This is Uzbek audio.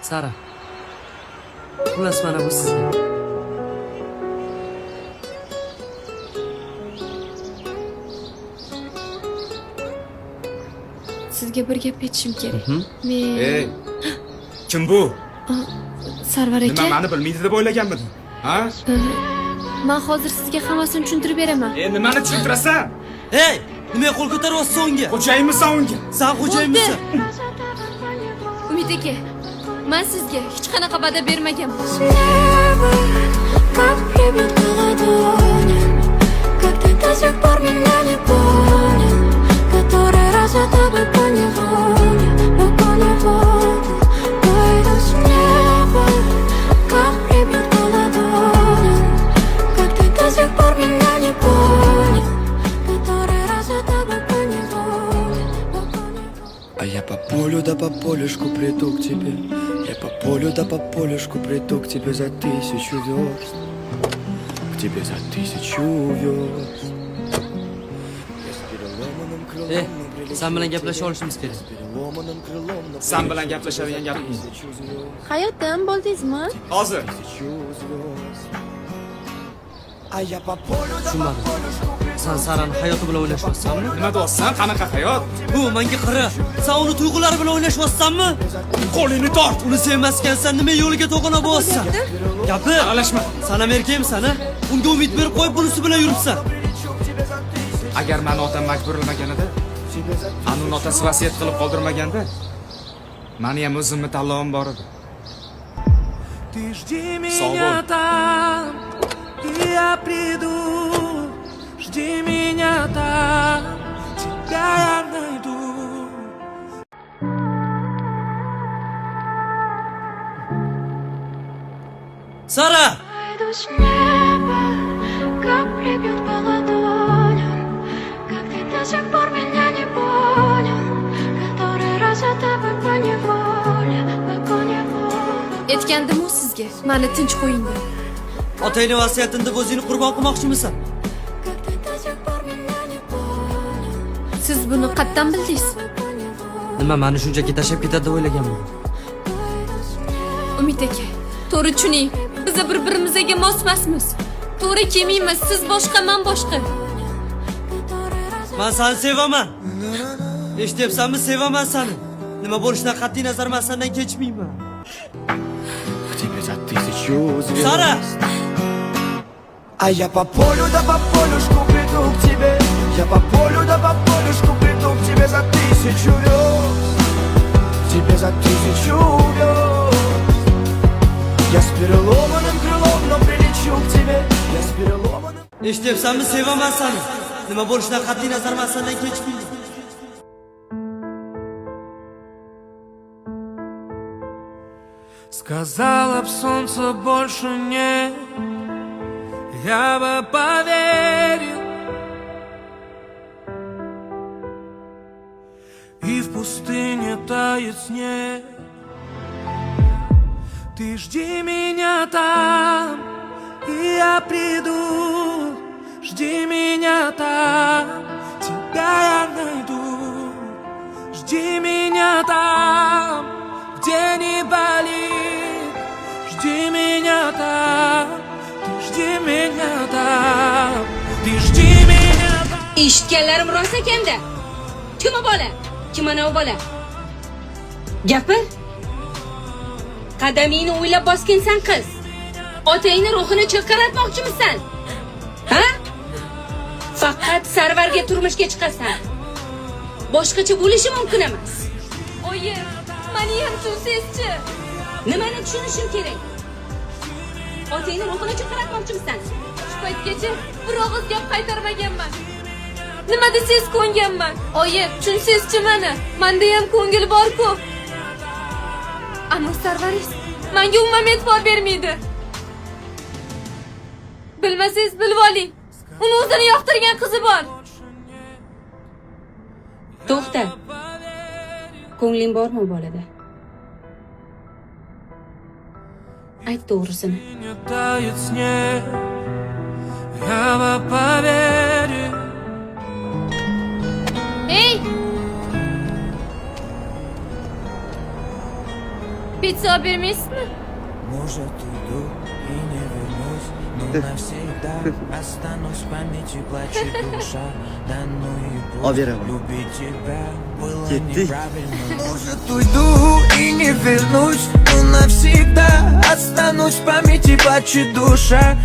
Sara. Xullas mana bu sizga. Sizga bir gap aytishim kerak. Men Ey, kim bu? Sarvar Nima aka, meni bilmaydi deb o'ylaganmiding? Ha? men hozir sizga hammasini tushuntirib beraman. Nimani tushuntirasan? Hey, nimaga qo'l ko'taryapsan unga? Xo'jayinmisan unga? Sen xo'jayinmisan? Umid aka, men sizga hech qanaqa va'da bermaganman. Как прибит на ладони, как ты до сих пор меня не понял, который раз я тобой поневоле, но поневоле пойду с неба. Как прибит на ладони, как ты до сих пор меня не понял, который раз я тобой поневоле, но поневоле. А я по полю да по полюшку приду к тебе. Я по полю да по полюшку приду к тебе за 1000 верст. К тебе за 1000 верст. Я с переломанным крылом, Ey, но прилечу sen bilan к gaplashib тебе. olishimiz kerak. С переломанным крылом, но Sen прилечу bilan к gaplashadigan тебе за gapim. 1000 звезд. Hayotdan bo'ldingizmi? Hozir. 1000 звезд. А я по полю да по Tushunmadim. полюшку приду. Sen Sarani hayoti bilan o'ylashyapsanmi? Nima deyapsan? Qanaqa hayot? Bu menga qara. Sen uni tuyg'ulari bilan o'ylashyapsanmi? Qo'lingni tort. Uni sevmas ekansan, nima yo'liga to'g'ana bo'lasan? Gapir. Aralashma. Sen ham erkakmisan, ha? Unga umid berib qo'yib bunisi bilan yuribsan. Agar meni otam majburlamaganida, ani uni otasi vasiyat qilib qoldirmaganda, meni ham o'zimni tanlovim bor edi. Ты жди Сау меня бол. там, и я приду. Жди меня там, тебя я найду. Sara! Пойду с неба, как прибьет по ладоням, как ты до сих пор меня не понял, который раз я тобой поневоле, поневоле. Aytgandim-ku sizga, meni tinch qo'ying deb. Otangning vasiyatini deb o'zingni qurbon qilmoqchimisan? Как ты до сих пор меня не понял, Siz buni qayerdan bildingiz? Nima, meni shunchaki tashlab ketadi deb o'ylaganman. Umid aka, to'g'ri tushuning. Biz bir-birimizga mos emasmiz. To'g'ri kelmaymiz. Siz boshqa, men boshqa. Men seni sevaman. Eshityapsanmi? Sevaman seni. Nima bo'lishidan qat'iy nazar men sendan kechmayman. К тебе за 1000 звезд. Sara! А я по полю да по полюшку приду к тебе. Я по полю да по полюшку приду к тебе за 1000 верст. К тебе за 1000 верст. Я с переломанным крылом, но прилечу к тебе. Я с переломанным... Eshityapsanmi? Sevaman seni. Nima bo'lishidan qat'iy nazar men sendan kechmayman. Сказала б солнце больше нет, я бы поверил. И в пустыне тает снег. Ты жди меня там, и я приду. Жди меня там, тебя я найду. Жди меня там, где не болит. Жди меня там, ты жди меня там, ты жди меня там. Eshitganlarim rost ekanda. Kim u bola? Kim ana u bola? Gapir. Qadamingni o'ylab bosgansan qiz. Otangni ruhini chirqiratmoqchimisan? Ha? Faqat Sarvarga turmushga chiqasan. Boshqacha bo'lishi mumkin emas. Oyi, meni ham tushunsangiz-chi. Nimani tushunishim kerak? Otangni ruhini chirqiratmoqchimisan? Shu paytgacha bir og'iz gap qaytarmaganman. Nima desangiz ko'nganman. Oyi, tushunsangiz-chi meni. Menda ham ko'ngil bor-ku. Ammo Sarvaringiz menga umuman e'tibor bermaydi. Bilmasangiz bilib oling. Uni o'zini yoqtirgan qizi bor. To'xta. Ko'ngling bormi u bolada? Ayt to'g'risini. Не тает снег, я бы поверил. Ey! Pizza olib bermaysizmi? Может, уйду и не вернусь, но навсегда останусь в памяти, плачет душа. Да ну и Оберем. пусть любить тебя было Кетти. неправильно. Может, уйду и не вернусь, но навсегда останусь в памяти, плачет душа.